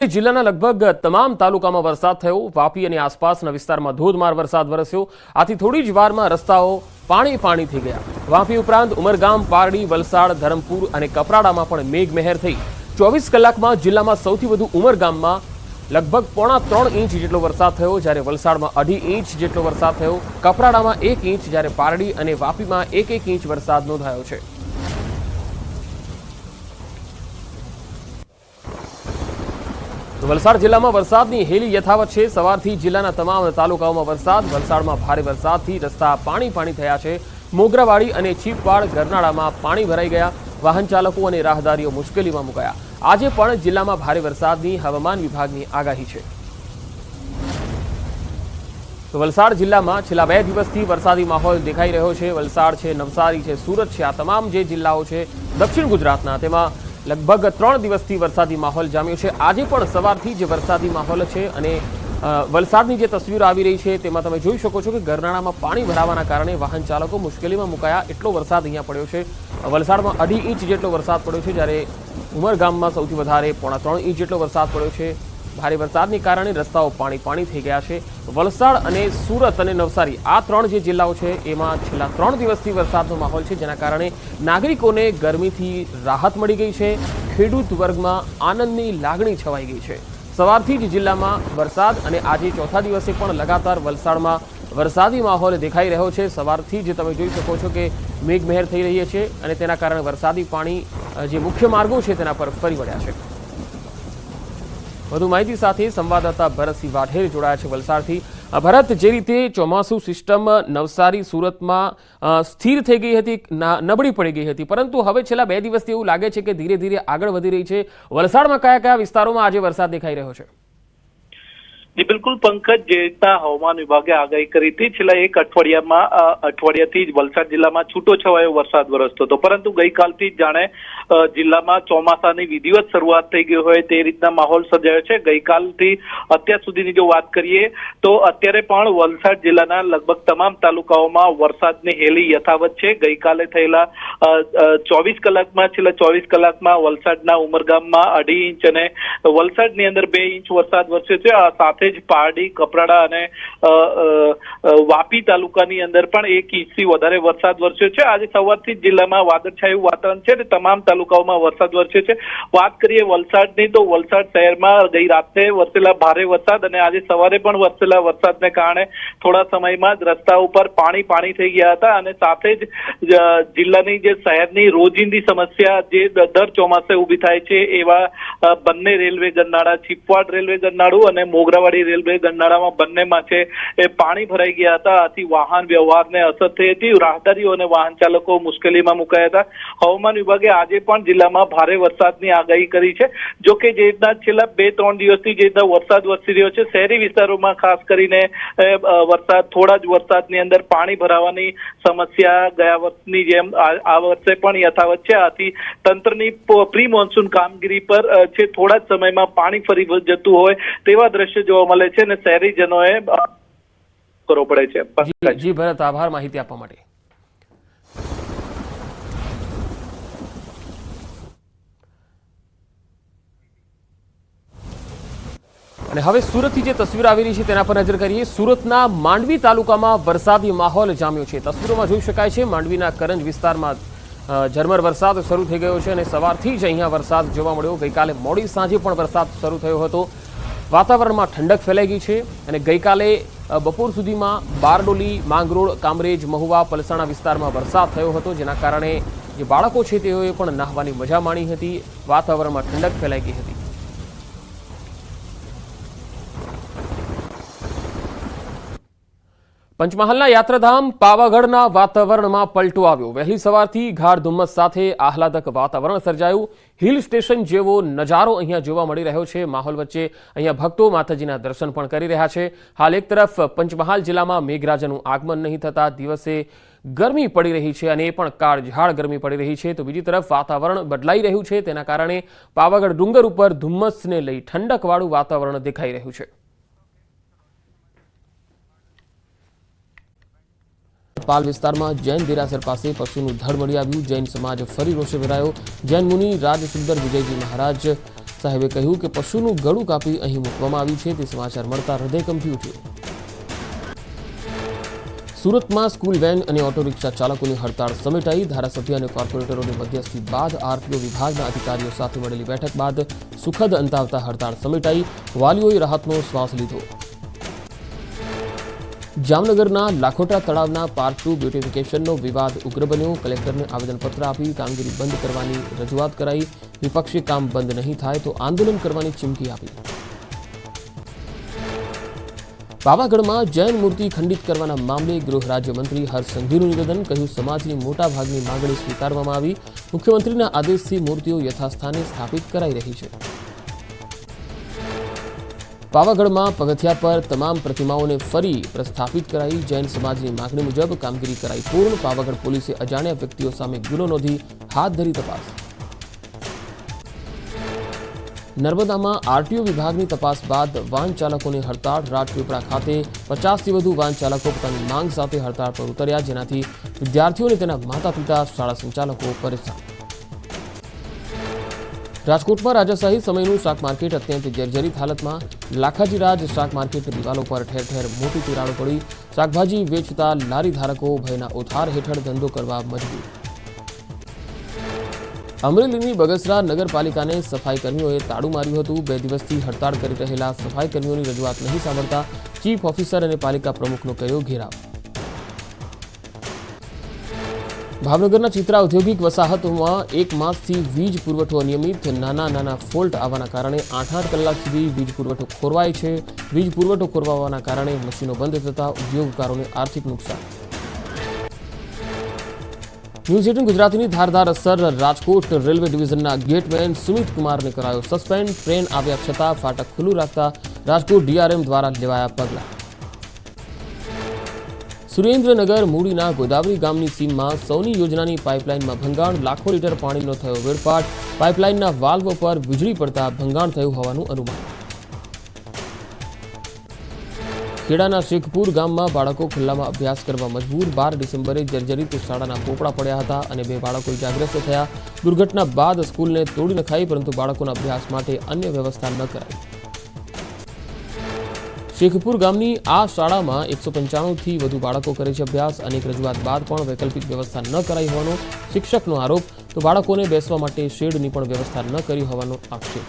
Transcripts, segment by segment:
જિલ્લાના લગભગ તમામ તાલુકામાં વરસાદ થયો। વાપી અને આસપાસના વિસ્તારમાં ધોધમાર વરસાદ વરસ્યો। આથી થોડી જ વારમાં રસ્તાઓ પાણી થઈ ગયા। વાપી ઉપરાંત ઉમરગામ, પારડી, વલસાડ, ધરમપુર અને કપરાડામાં પણ મેઘમહેર થઈ। 24 કલાકમાં જિલ્લામાં સૌથી વધુ ઉમરગામમાં લગભગ 3.5 ઇંચ જેટલો વરસાદ થયો, જ્યારે વલસાડમાં 2.5 ઇંચ જેટલો વરસાદ થયો। કપરાડામાં 1 ઇંચ, જ્યારે પારડી અને વાપીમાં 1 ઇંચ વરસાદ નોંધાયો છે। વલસાડ જિલ્લામાં વરસાદની હેલી યથાવત છે। સવારથી જિલ્લાના તમામ તાલુકાઓમાં વરસાદ। વલસાડમાં ભારે વરસાદથી રસ્તા પાણી થયા છે। મોગરાવાડી અને ચીપવાડ ગરનાળામાં પાણી ભરાઈ ગયા। વાહન ચાલકો અને રાહદારીઓ મુશ્કેલીમાં મુકાયા। આજે પણ જિલ્લામાં ભારે વરસાદની હવામાન વિભાગની આગાહી છે। તો વલસાડ જિલ્લામાં છેલ્લા 2 દિવસથી વરસાદી માહોલ દેખાઈ રહ્યો છે। વલસાડ છે, નવસારી છે, સુરત છે, આ તમામ જે જિલ્લાઓ છે દક્ષિણ ગુજરાતના, તેમાં લગભગ 3 દિવસથી વરસાદી માહોલ જામ્યો છે। આજે પણ સવારથી જે વરસાદી માહોલ છે અને વલસાડની જે તસવીરો આવી રહી છે તેમાં તમે જોઈ શકો છો કે ગરનાળામાં પાણી ભરાવાના કારણે વાહન ચાલકો મુશ્કેલીમાં મુકાયા। એટલો વરસાદ અહીંયા પડ્યો છે। વલસાડમાં 2.5 ઇંચ જેટલો વરસાદ પડ્યો છે, જ્યારે ઉમરગામમાં સૌથી વધારે 3.5 ઇંચ જેટલો વરસાદ પડ્યો છે। ભારે વરસાદની કારણે રસ્તાઓ પાણી થઈ ગયા છે। વલસાડ અને સુરત અને નવસારી આ 3 જે જિલ્લાઓ છે એમાં છેલ્લા 3 દિવસથી વરસાદનો માહોલ છે, જેના કારણે નાગરિકોને ગરમીથી રાહત મળી ગઈ છે। ખેડૂત વર્ગમાં આનંદની લાગણી છવાઈ ગઈ છે। સવારથી જ જિલ્લામાં વરસાદ અને આજે ચોથા દિવસે પણ લગાતાર વલસાડમાં વરસાદી માહોલ દેખાઈ રહ્યો છે। સવારથી જ તમે જોઈ શકો છો કે મેઘમહેર થઈ રહી છે અને તેના કારણે વરસાદી પાણી જે મુખ્ય માર્ગો છે તેના પર ફરી વળ્યા છે। વધુ માહિતી સાથે સંવાદદાતા ભરતસિંહ વાઢેર જોડાયા છે વલસાડથી। ભરત, જે રીતે ચોમાસુ સિસ્ટમ નવસારી, સુરતમાં સ્થિર થઈ ગઈ હતી, નબળી પડી ગઈ હતી, પરંતુ હવે છેલ્લા 2 દિવસથી એવું લાગે છે કે ધીરે ધીરે આગળ વધી રહી છે। વલસાડમાં કયા વિસ્તારોમાં આજે વરસાદ દેખાઈ રહ્યો છે? जी बिल्कुल पंकज, જે રીતના હવામાન વિભાગે આગાહી કરી હતી છેલ્લા 1 અઠવાડિયાથી જ વલસાડ જિલ્લામાં છૂટો છવાયો વરસાદ વરસતો હતો, પરંતુ ગઈકાલથી જ જાણે જિલ્લામાં ચોમાસાની વિધિવત શરૂઆત થઈ ગઈ હોય તે રીતના માહોલ સર્જાયો છે। ગઈકાલથી અત્યાર સુધીની જો વાત કરીએ તો અત્યારે પણ વલસાડ જિલ્લાના લગભગ તમામ તાલુકાઓમાં વરસાદની હેલી યથાવત છે। ગઈકાલે થયેલા 24 કલાકમાં વલસાડના ઉમરગામમાં 2.5 ઇંચ અને વલસાડની અંદર 2 ઇંચ વરસાદ વરસ્યો છે। આ સાથે જ પારડી, કપરાડા અને વાપી તાલુકાની અંદર પણ 1 ઇંચથી વધારે વરસાદ વરસ્યો છે। આજે સવારથી જ જિલ્લામાં વાદળછાયું વાતાવરણ છે અને તમામ તાલુકાઓમાં વરસાદ વરસ્યો છે। વાત કરીએ વલસાડની તો વલસાડ શહેરમાં ગઈ રાત્રે વરસેલા ભારે વરસાદ અને આજે સવારે પણ વરસેલા વરસાદને કારણે થોડા સમયમાં જ રસ્તા ઉપર પાણી થઈ ગયા હતા અને સાથે જ જિલ્લાની જે શહેરની રોજિંદી સમસ્યા જે દર ચોમાસે ઊભી થાય છે એવા બંને રેલવે ગરનાળા, ચીપવાડ રેલવે ગરનાળું અને મોગરાવાડી રેલવે ગરનાળામાં બંનેમાં છે એ પાણી ભરાઈ ગયા હતા। આથી વાહન વ્યવહારને અસર થઈ હતી। રાહદારીઓ અને વાહન ચાલકો મુશ્કેલીમાં મુકાયા હતા। હવામાન વિભાગે આજે પણ જિલ્લામાં ભારે વરસાદની આગાહી કરી છે। જો કે જે રીતના છેલ્લા 2-3 દિવસથી જે રીતના વરસાદ વરસી રહ્યો છે, શહેરી વિસ્તારોમાં ખાસ કરીને થોડા જ વરસાદની અંદર પાણી ભરાવાની સમસ્યા ગયા વર્ષની જેમ આ વર્ષે પણ યથાવત છે। આથી તંત્રની પ્રી મોન્સૂન કામગીરી પર છે થોડા જ સમયમાં પાણી ફરી જતું હોય તેવા દ્રશ્ય જોવા મળે છે અને શહેરીજનોએ કરવો પડે છે। જી ભરત, આભાર માહિતી આપવા માટે। અને હવે સુરતથી જે તસવીર આવી રહી છે તેના પર નજર કરીએ। સુરતના માંડવી તાલુકામાં વરસાદી માહોલ જામ્યો છે। તસવીરોમાં જોઈ શકાય છે માંડવીના કરંજ વિસ્તારમાં ઝરમર વરસાદ શરૂ થઈ ગયો છે અને સવારથી જ અહીંયા વરસાદ જોવા મળ્યો। ગઈકાલે મોડી સાંજે પણ વરસાદ શરૂ થયો હતો। વાતાવરણમાં ઠંડક ફેલાઈ ગઈ છે અને ગઈકાલે બપોર સુધીમાં બારડોલી, માંગરોળ, કામરેજ, મહુવા, પલસાણા વિસ્તારમાં વરસાદ થયો હતો, જેના કારણે જે બાળકો છે તેઓએ પણ નહાવાની મજા માણી હતી। વાતાવરણમાં ઠંડક ફેલાઈ ગઈ હતી। પંચમહાલના યાત્રાધામ પાવાગઢના વાતાવરણમાં પલટો આવ્યો। વહેલી સવારથી ગાઢ ધુમ્મસ સાથે આહલાદક વાતાવરણ સર્જાયું। હિલ સ્ટેશન જેવો નજારો અહીંયા જોવા મળી રહ્યો છે। માહોલ વચ્ચે અહીંયા ભક્તો માતાજીના દર્શન પણ કરી રહ્યા છે। હાલ એક તરફ પંચમહાલ જિલ્લામાં મેઘરાજાનું આગમન નહીં થતા દિવસે ગરમી પડી રહી છે અને એ પણ કાળઝાળ ગરમી પડી રહી છે, તો બીજી તરફ વાતાવરણ બદલાઈ રહ્યું છે, તેના કારણે પાવાગઢ ડુંગર ઉપર ધુમ્મસને લઈ ઠંડકવાળું વાતાવરણ દેખાઈ રહ્યું છે। પાલ વિસ્તારમાં જૈન દેરાસર પાસે પશુનું ધડ મળી આવ્યું। જૈન સમાજ ફરી રોષે ભરાયો। જૈન મુનિ રાજસુંદર વિજયજી મહારાજ સાહેબે કહ્યું કે પશુનું ગળું કાપી અહીં મૂકવામાં આવ્યું છે તે સમાચાર મળતા હૃદય કંપી ઉઠ્યું. સુરતમાં સ્કૂલ વેન અને ઓટો રિક્ષા ચાલકોની હડતાળ સમેટાઈ. ધારાસભ્ય અને કોર્પોરેટરોની મધ્યસ્થી બાદ આરટીઓ વિભાગના અધિકારીઓ સાથે મળેલી બેઠક બાદ સુખદ અંત આવતા હડતાળ સમેટાઈ. વાલીઓએ રાહતનો શ્વાસ લીધો. જામનગરના લાખોટા તળાવના પાર્ટ 2 બ્યુટિફિકેશનનો વિવાદ ઉગ્ર બન્યો. કલેક્ટરને આવેદનપત્ર આપી કામગીરી બંધ કરવાની રજૂઆત કરાઈ. વિપક્ષે કામ બંધ નહીં થાય તો આંદોલન કરવાની ચીમકી આપી. પાવાગઢમાં જૈન મૂર્તિ ખંડિત કરવાના મામલે ગૃહ રાજ્યમંત્રી હર્ષ સંઘવીનું નિવેદન. કહ્યું સમાજની મોટાભાગની માંગણી સ્વીકારવામાં આવી. મુખ્યમંત્રીના આદેશથી મૂર્તિઓ યથાસ્થાને સ્થાપિત કરાઈ રહી છે. પાવાગઢમાં પગથિયા પર તમામ પ્રતિમાઓને ફરી પ્રસ્થાપિત કરાઈ. જૈન સમાજની માંગણી મુજબ કામગીરી કરાઈ પૂર્ણ. પાવાગઢ પોલીસે અજાણ્યા વ્યક્તિઓ સામે ગુનો નોંધી હાથ ધરી તપાસ. નર્મદામાં આરટીઓ વિભાગની તપાસ બાદ વાહન ચાલકોની હડતાળ. રાજપીપળા ખાતે 50થી વધુ વાહન ચાલકો પોતાની માંગ સાથે હડતાળ પર ઉતર્યા, જેનાથી વિદ્યાર્થીઓ અને તેના માતા પિતા, શાળા સંચાલકો પરેશાન. રાજકોટમાં રાજાશાહી સમયનું શાક માર્કેટ અત્યંત જર્જરિત હાલતમાં. લાખાજી રાજ શાક માર્કેટની દિવાલો પર ઠેર ઠેર મોટી તિરાડો પડી. શાકભાજી વેચતા લારી ધારકો ભયના ઓથાર હેઠળ ધંધો કરવા મજબૂર. અમરેલીની બગસરા નગરપાલિકાને સફાઈ કર્મીઓએ તાળું માર્યું હતું. 2 દિવસથી હડતાળ કરી રહેલા સફાઈ કર્મીઓની રજૂઆત નહીં સાંભળતા ચીફ ઓફિસર અને પાલિકા પ્રમુખનો કર્યો ઘેરાવ. ભાવનગરના ચિત્રા ઔદ્યોગિક વસાહતોમાં 1 માસથી વીજ પુરવઠો અનિયમિત. નાના ફોલ્ટ આવવાના કારણે 8 કલાક સુધી વીજ પુરવઠો ખોરવાય છે. વીજ પુરવઠો ખોરવાવાના કારણે મશીનો બંધ થતા ઉદ્યોગકારોને આર્થિક નુકસાન. ન્યૂઝ 18 ગુજરાતીની ધારદાર અસર. રાજકોટ રેલવે ડિવિઝનના ગેટમેન સુમિત કુમારને કરાયો સસ્પેન્ડ. ટ્રેન આવ્યા છતાં ફાટક ખુલ્લું રાખતા રાજકોટ ડીઆરએમ દ્વારા લેવાયા પગલાં. સુરેન્દ્રનગર મૂડીના ગોદાવરી ગામની સીમમાં સૌની યોજનાની પાઇપલાઇનમાં ભંગાણ. લાખો લીટર પાણીનો થયો વેડફાટ. પાઇપલાઇનના વાલ્વ પર વીજળી પડતા ભંગાણ થયું હોવાનું અનુમાન. ખેડાના શેખપુર ગામમાં બાળકો ખુલ્લામાં અભ્યાસ કરવા મજબૂર. 12 ડિસેમ્બરે જર્જરિત શાળાના પોપડા પડ્યા હતા અને 2 બાળકો ઇજાગ્રસ્ત થયા. દુર્ઘટના બાદ સ્કૂલને તોડી નખાઈ, પરંતુ બાળકોના અભ્યાસ માટે અન્ય વ્યવસ્થા ન કરાઈ. શેખપુર ગામની આ શાળામાં 195થી વધુ બાળકો કરે છે અભ્યાસ. અનેક રજૂઆત બાદ પણ વૈકલ્પિક વ્યવસ્થા ન કરાઈ હોવાનો શિક્ષકનો આરોપ. તો બાળકોને બેસવા માટે શેડની પણ વ્યવસ્થા ન કરી હોવાનો આક્ષેપ.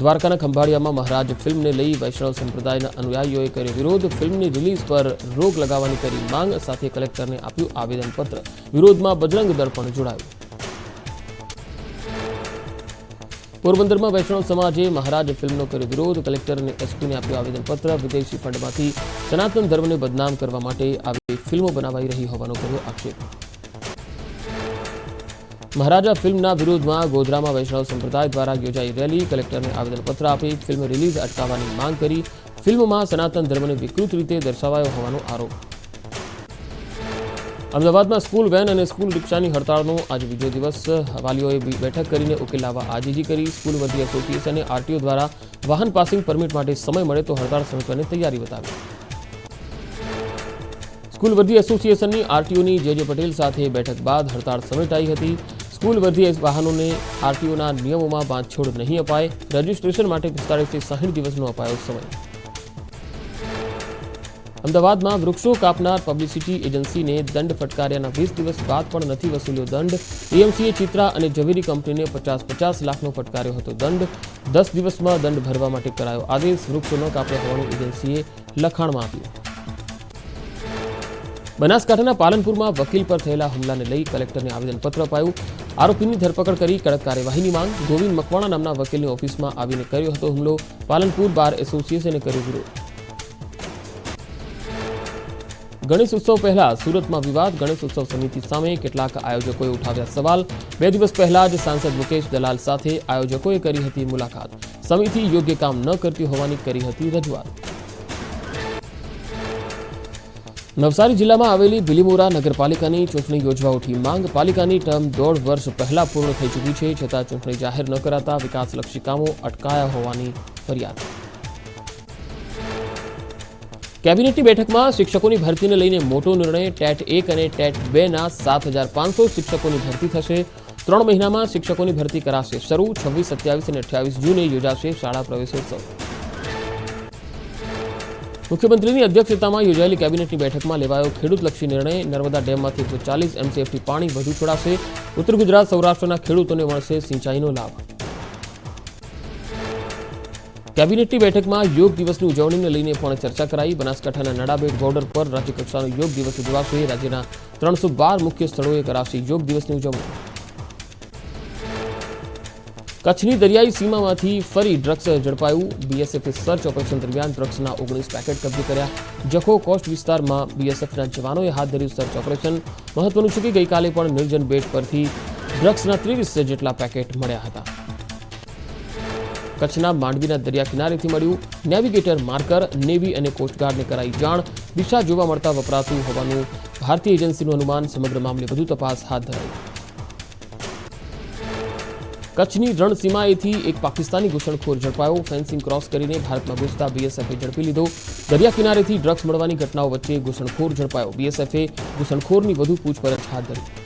દ્વારકાના ખંભાળિયામાં મહારાજ ફિલ્મને લઈ વૈષ્ણવ સંપ્રદાયના અનુયાયીઓએ કર્યો વિરોધ. ફિલ્મની રિલીઝ પર રોક લગાવવાની કરી માંગ. સાથે કલેક્ટરને આપ્યું આવેદનપત્ર. વિરોધમાં બજરંગ દળ પણ જોડાયું. પોરબંદરમાં વૈષ્ણવ સમાજે મહારાજ ફિલ્મનો કર્યો વિરોધ. કલેક્ટર અને એસપીને આપ્યું આવેદનપત્ર. વિદેશી ફંડમાંથી સનાતન ધર્મને બદનામ કરવા માટે આવી ફિલ્મો બનાવાઈ રહી હોવાનો કર્યો આક્ષેપ. મહારાજા ફિલ્મના વિરોધમાં ગોધરામાં વૈષ્ણવ સંપ્રદાય દ્વારા યોજાઈ રેલી. કલેક્ટરને આવેદનપત્ર આપી ફિલ્મ રિલીઝ અટકાવવાની માંગ કરી. ફિલ્મમાં સનાતન ધર્મને વિકૃત રીતે દર્શાવાયો હોવાનો આરોપ. અમદાવાદમાં સ્કૂલ વેન અને સ્કૂલ રિક્ષાની હડતાળનો આજે બીજો દિવસ. વાલીઓએ બેઠક કરીને ઉકેલ લાવવા આજીજી કરી. સ્કૂલ વર્ધી એસોસિએશને આરટીઓ દ્વારા વાહન પાસિંગ પરમિટ માટે સમય મળે તો હડતાળ સમેટવાની તૈયારી બતાવી. સ્કૂલ વર્ધી એસોસિએશનની આરટીઓની જે પટેલ સાથે બેઠક બાદ હડતાળ સમેટાઈ હતી. સ્કૂલ વર્ધી વાહનોને આરટીઓના નિયમોમાં બાંધછોડ નહીં અપાય. રજીસ્ટ્રેશન માટે 45 થી 60 દિવસનો અપાયો સમય. અમદાવાદમાં વૃક્ષો કાપનાર પબ્લિસિટી એજન્સીને દંડ ફટકાર્યાના 20 દિવસ બાદ પણ નથી વસૂલ્યો દંડ. એએમસીએ ચિત્રા અને ઝવેરી કંપનીને 50-50 લાખનો ફટકાર્યો હતો દંડ. 10 દિવસમાં દંડ ભરવા માટે કરાયો આદેશ. વૃક્ષો ન કાપ્યા હોવાનું એજન્સીએ લખાણમાં આપ્યું. બનાસકાંઠાના પાલનપુરમાં વકીલ પર થયેલા હુમલાને લઈ કલેક્ટરને આવેદનપત્ર અપાયું. આરોપીની ધરપકડ કરી કડક કાર્યવાહીની માંગ. ગોવિંદ મકવાણા નામના વકીલની ઓફિસમાં આવીને કર્યો હતો હુમલો. પાલનપુર બાર એસોસિએશને કર્યો વિરોધ. ગણેશ ઉત્સવ પહેલા સુરતમાં વિવાદ. ગણેશ ઉત્સવ સમિતિ સામે કેટલાક આયોજકોએ ઉઠાવ્યા સવાલ. 2 દિવસ પહેલા જ સાંસદ મુકેશ દલાલ સાથે આયોજકોએ કરી હતી મુલાકાત. સમિતિ યોગ્ય કામ ન કરતી હોવાની કરી હતી રજૂઆત. નવસારી જિલ્લામાં આવેલી બિલીમોરા નગરપાલિકાની ચૂંટણી યોજવા ઉઠી માંગ. પાલિકાની ટર્મ 1.5 વર્ષ પહેલા પૂર્ણ થઈ ચૂકી છે, છતાં ચૂંટણી જાહેર ન કરાતા વિકાસલક્ષી કામો અટકાયા હોવાની ફરિયાદ. કેબિનેટની બેઠકમાં શિક્ષકોની ભરતીને લઈને મોટો નિર્ણય. ટેટ 1 અને ટેટ 2ના 7,500 શિક્ષકોની ભરતી થશે, તો 3 મહિનામાં શિક્ષકોની ભરતી કરાશે શરૂ 26, 27 અને 28 જૂને યોજાશે શાળા પ્રવેશોત્સવ। મુખ્યમંત્રીની અધ્યક્ષતામાં યોજાયેલી કેબિનેટની બેઠકમાં લેવાયો ખેડૂતલક્ષી નિર્ણય। નર્મદા ડેમમાંથી 140 MCFથી પાણી વધુ છોડાશે। ઉત્તર ગુજરાત સૌરાષ્ટ્રના ખેડૂતોને મળશે સિંચાઈનો લાભ। કેબિનેટની બેઠકમાં યોગ દિવસની ઉજવણીને લઈને પણ ચર્ચા કરાઈ। બનાસકાંઠાના નડાબેટ બોર્ડર પર રાજ્યકક્ષાનો યોગ દિવસ ઉજવાશે। રાજ્યના 312 મુખ્ય સ્થળોએ કરાશે યોગ દિવસની ઉજવણી। કચ્છની દરિયાઈ સીમામાંથી ફરી ડ્રગ્સ ઝડપાયું। બીએસએફે સર્ચ ઓપરેશન દરમિયાન ડ્રગ્સના 19 પેકેટ કબજે કર્યા। જખો કોસ્ટ વિસ્તારમાં બીએસએફના જવાનોએ હાથ ધર્યું સર્ચ ઓપરેશન। મહત્વનું છે કે ગઈકાલે પણ નિર્જન બેટ પરથી ડ્રગ્સના 23 જેટલા પેકેટ મળ્યા હતા। કચ્છના માંડવીના દરિયા કિનારેથી મળ્યું નેવિગેટર માર્કર। નેવી અને કોસ્ટગાર્ડને કરાઈ જાણ। દિશા જોવા મળતા વપરાતું હોવાનું ભારતીય એજન્સીનું અનુમાન। સમગ્ર મામલે વધુ તપાસ હાથ ધરાઈ। કચ્છની રણસીમાએથી એક પાકિસ્તાની ઘૂસણખોર ઝડપાયો। ફેન્સિંગ ક્રોસ કરીને ભારતમાં ઘૂસતા બીએસએફે ઝડપી લીધો। દરિયા કિનારેથી ડ્રગ્સ મળવાની ઘટનાઓ વચ્ચે ઘૂસણખોર ઝડપાયો। બીએસએફે ઘૂસણખોરની વધુ પૂછપરછ હાથ ધરી।